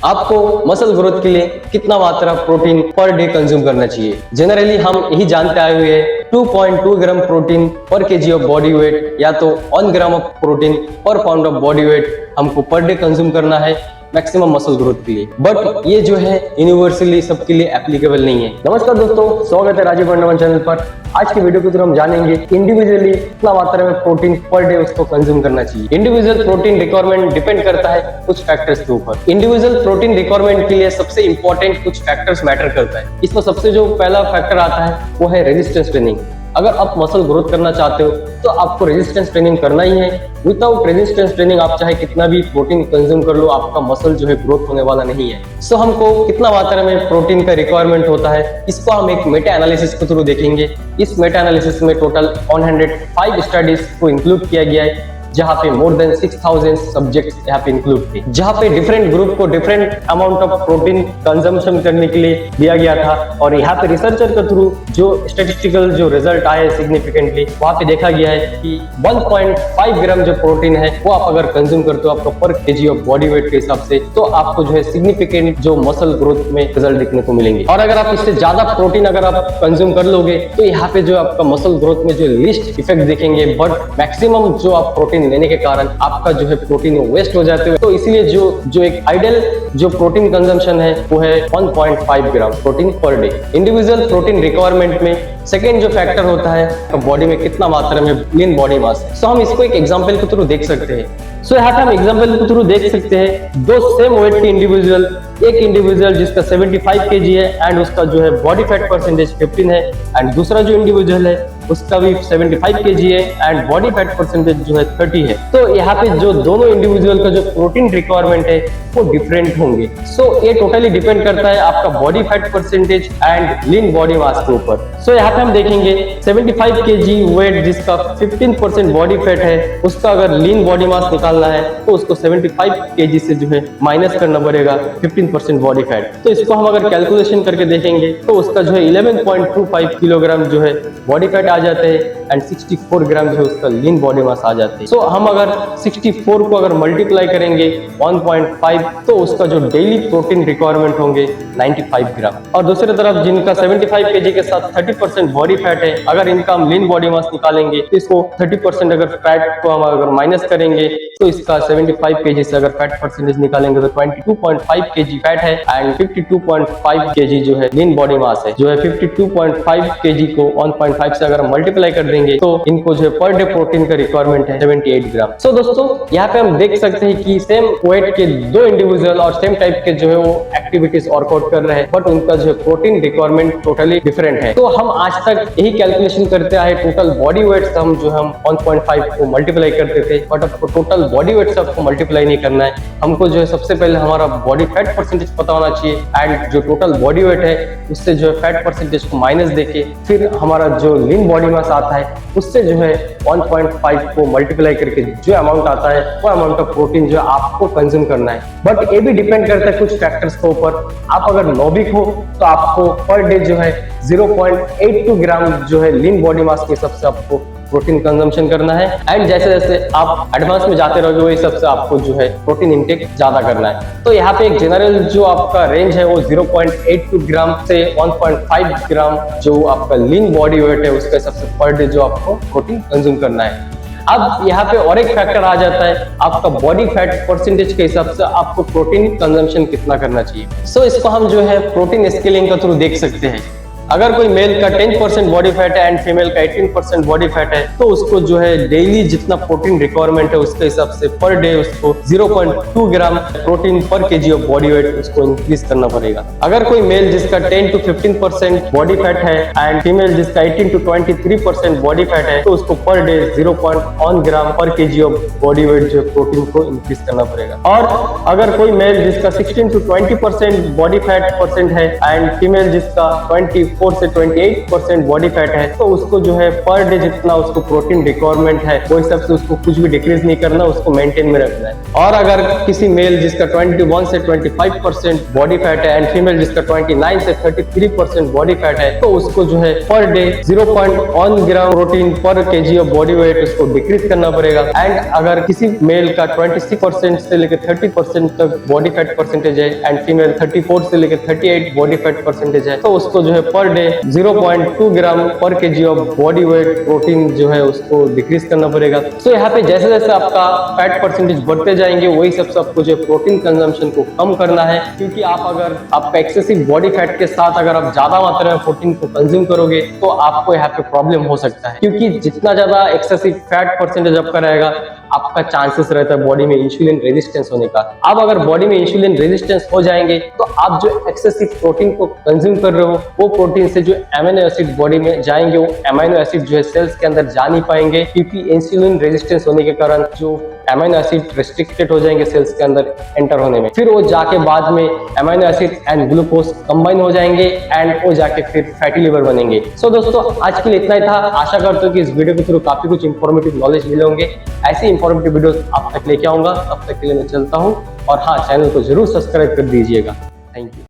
आपको muscle growth के लिए कितना मात्रा प्रोटीन पर डे कंज्यूम करना चाहिए। जनरली हम यही जानते आए हुए हैं 2.2 ग्राम प्रोटीन पर केजी ऑफ बॉडी वेट या तो 1 ग्राम ऑफ प्रोटीन पर पाउंड ऑफ बॉडी वेट हमको पर डे कंज्यूम करना है मैक्सिमम मसल ग्रोथ के लिए। बट ये जो है यूनिवर्सली सबके लिए एप्लीकेबल नहीं है। नमस्कार दोस्तों, स्वागत है राजीव वर्णवन चैनल पर। आज की वीडियो के थ्रू हम जानेंगे इंडिविजुअली कितना मात्रा में प्रोटीन पर डे उसको कंज्यूम करना चाहिए। इंडिविजुअल प्रोटीन रिक्वायरमेंट डिपेंड करता है कुछ फैक्टर्स के ऊपर। इंडिविजुअल प्रोटीन रिक्वायरमेंट के लिए सबसे इंपॉर्टेंट कुछ फैक्टर्स मैटर करता है। इसमें सबसे जो पहला फैक्टर आता है वो है रेजिस्टेंस ट्रेनिंग। अगर आप मसल ग्रोथ करना चाहते हो तो आपको रेजिस्टेंस ट्रेनिंग करना ही है। विदाउट रेजिस्टेंस ट्रेनिंग आप चाहे कितना भी प्रोटीन कंज्यूम कर लो, आपका मसल जो है ग्रोथ होने वाला नहीं है। सो हमको कितना मात्रा में प्रोटीन का रिक्वायरमेंट होता है इसको हम एक मेटा एनालिसिस के थ्रू देखेंगे। इस मेटा एनालिसिस में टोटल 105 स्टडीज को इंक्लूड किया गया है, जहाँ पे मोर देन 6000 सब्जेक्ट्स यहाँ पे इंक्लूड थे, जहाँ पे डिफरेंट ग्रुप को different amount of protein consumption करने के लिए दिया गया था। और यहाँ पे रिसर्चर के थ्रू जो स्टेटिस्टिकल जो रिजल्ट आए सिग्निफिकेंटली, वहाँ पे देखा गया है कि 1.5 ग्राम जो प्रोटीन है वो आप अगर कंज्यूम करते हो आपका पर केजी ऑफ बॉडी वेट के हिसाब से, तो आपको जो है सिग्निफिकेंट जो मसल ग्रोथ में रिजल्ट देखने को मिलेंगे। और अगर आप इससे ज्यादा प्रोटीन अगर आप कंज्यूम कर लोगे तो यहाँ पे जो आपका मसल ग्रोथ में जो लिस्ट इफेक्ट देखेंगे, बट मैक्सिमम जो आप प्रोटीन लेने के कारण आपका जो है प्रोटीन वेस्ट हो जाते हैं। तो इसलिए जो एक आइडियल जो प्रोटीन कंजम्पशन है वो है 1.5 gram protein per day. Individual protein requirement में सेकेंड जो फैक्टर होता है बॉडी में कितना मात्रा में लीन बॉडी मास है। सो हम इसको एक एग्जांपल के थ्रू देख सकते हैं। सो यहाँ पे हम एग्जांपल के थ्रू देख सकते हैं दो सेम वेट के इंडिविजुअल, एक इंडिविजुअल जिसका 75 केजी है एंड उसका जो है बॉडी फैट परसेंटेज 15 है, एंड दूसरा जो इंडिविजुअल है उसका भी 75 केजी है एंड बॉडी फैट परसेंटेज जो है 30 है। तो यहाँ पे जो दोनों इंडिविजुअल का जो प्रोटीन रिक्वायरमेंट है वो डिफरेंट होंगे। सो ये टोटली डिपेंड करता है आपका body fat percentage and lean body mass के ऊपर। सो यहाँ पे हम देखेंगे 75 केजी वेट जिसका 15% बॉडी फैट है, उसका अगर लीन बॉडी मास निकालना है तो उसको 75 केजी से जो है माइनस करना पड़ेगा 15% बॉडी फैट। तो इसको हम अगर कैलकुलेशन करके देखेंगे तो उसका जो है 11.25 किलोग्राम जो है बॉडी फैट आ जाते हैं एंड 64 ग्राम जो है उसका लीन बॉडी मास आ जाते हैं। सो हम अगर 64 को अगर मल्टीप्लाई करेंगे 1.5 तो उसका जो डेली प्रोटीन रिक्वायरमेंट होंगे 95 ग्राम। और दूसरी तरफ जिनका 75 केजी के साथ 30% बॉडी फैट है, अगर इनका हम लीन बॉडी मास निकालेंगे तो इसको 30% अगर फैट को हम अगर माइनस करेंगे तो इसका 75 केजी से अगर फैट परसेंटेज निकालेंगे तो 22.5 केजी फैट है एंड 52.5 केजी जो है लीन बॉडी मास है। जो है 52.5 केजी को 1.5 से अगर मल्टीप्लाई कर देंगे तो इनको जो है पर डे प्रोटीन का रिक्वायरमेंट है 78 ग्राम। सो दोस्तों यहाँ पे हम देख सकते हैं कि सेम वेट के दो इंडिविजुअल और सेम टाइप के जो है वो एक्टिविटीज वर्कआउट कर रहे हैं, बट उनका जो है प्रोटीन रिक्वायरमेंट टोटली डिफरेंट है। तो हम आज तक यही कैलकुलेशन करते आए, टोटल बॉडी वेट से हम 1.5 को मल्टीप्लाई करते थे, बट अब टोटल बॉडी वेट से आपको मल्टीप्लाई नहीं करना है। हमको जो है सबसे पहले हमारा बॉडी फैट परसेंटेज पता होना चाहिए एंड जो टोटल बॉडी वेट है उससे जो है फैट परसेंटेज को माइनस देके फिर हमारा जो लीन बॉडी मास आता है उससे जो है 1.5 को मल्टीप्लाई करके जो अमाउंट आता है वो अमाउंट ऑफ प्रोटीन जो आपको कंज्यूम करना है। बट ये भी डिपेंड करता है कुछ फैक्टर्स के ऊपर। आप अगर नौबिक हो तो आपको पर डे जो है 0.82 ग्राम जो है लीन बॉडी मास के हिसाब से आपको प्रोटीन कंजम्पशन करना है, एंड जैसे जैसे आप एडवांस में जाते रहोगे वही सबसे आपको जो है प्रोटीन इंटेक ज्यादा करना है। तो यहाँ पे एक जनरल जो आपका रेंज है वो 0.82 ग्राम से 1.5 ग्राम जो आपका लीन बॉडी वेट है उसके हिसाब से पर डे जो आपको प्रोटीन कंज्यूम करना है। अब यहाँ पे और एक फैक्टर आ जाता है आपका बॉडी फैट परसेंटेज के हिसाब से आपको प्रोटीन कंजम्पशन कितना करना चाहिए। सो इसको हम जो है प्रोटीन स्केलिंग के थ्रू देख सकते हैं। अगर कोई मेल का 10% बॉडी फैट है एंड फीमेल का 18% बॉडी फैट है तो उसको जो है डेली जितना प्रोटीन रिक्वायरमेंट है उसके हिसाब से पर डे उसको 0.2 ग्राम प्रोटीन पर केजी ऑफ बॉडी वेट उसको इंक्रीज करना पड़ेगा। अगर कोई मेल जिसका 10 to 15% बॉडी फैट है एंड फीमेल जिसका 18 to 23% बॉडी फैट है तो उसको पर डे 0.1 ग्राम पर केजी ऑफ बॉडी वेट जो प्रोटीन को इंक्रीज करना पड़ेगा। और अगर कोई मेल जिसका 16 to 20% बॉडी फैट परसेंट है एंड फीमेल जिसका 25 24 से 28% बॉडी फैट है, तो उसको जो है पर डे जितना उसको प्रोटीन रिक्वायरमेंट है वो हिसाब से उसको कुछ भी डिक्रीज नहीं करना, उसको मेंटेन में रखना है। और अगर किसी मेल जिसका 21 से 25% बॉडी फैट है एंड फीमेल जिसका 29 से 33% बॉडी फैट है, तो उसको जो है पर डे 0.1 ग्राम प्रोटीन पर केजी ऑफ बॉडी वेट उसको डिक्रीज करना पड़ेगा। एंड अगर किसी मेल का 26% से लेकर 30% तक बॉडी फैट परसेंटेज है एंड फीमेल 34 से लेकर 38 बॉडी फैट परसेंटेज है, तो उसको जो है पर डे 0.2 ग्राम पर KG of body weight protein जो है उसको डिक्रीज करना पड़ेगा। तो यहाँ पे जैसे जैसे आपका फैट परसेंटेज बढ़ते जाएंगे वही सबसे आपको जो प्रोटीन कंजम्पशन को कम करना है, क्योंकि आप अगर आपका एक्सेसिव बॉडी फैट के साथ अगर आप ज्यादा मात्रा में प्रोटीन को कंज्यूम करोगे तो आपको यहाँ पे प्रॉब्लम हो सकता है, क्योंकि जितना ज्यादा एक्सेसिव फैट परसेंटेज आपका रहेगा आपका चांसेस रहता है बॉडी में इंसुलिन रेजिस्टेंस होने का। अब अगर बॉडी में इंसुलिन रेजिस्टेंस हो जाएंगे तो आप जो एक्सेसिव प्रोटीन को कंज्यूम कर रहे हो वो प्रोटीन से जो अमीनो एसिड बॉडी में जाएंगे वो अमीनो एसिड जो है सेल्स के अंदर जा नहीं पाएंगे, क्योंकि इंसुलिन रेजिस्टेंस होने के कारण जो अमीनो एसिड रिस्ट्रिक्टेड हो जाएंगे सेल्स के अंदर एंटर होने में। फिर वो जाके बाद में amino acid and glucose combine हो जाएंगे एंड वो जाके फिर फैटी लिवर बनेंगे। सो दोस्तों आज के लिए इतना ही था। आशा करता हूँ कि इस वीडियो के थ्रू काफी कुछ इंफॉर्मेटिव नॉलेज मिले होंगे। ऐसी इंफॉर्मेटिव वीडियोस आप तक लेके आऊंगा, तब तक के लिए मैं चलता हूँ। और हाँ, चैनल को जरूर सब्सक्राइब कर दीजिएगा। Thank you.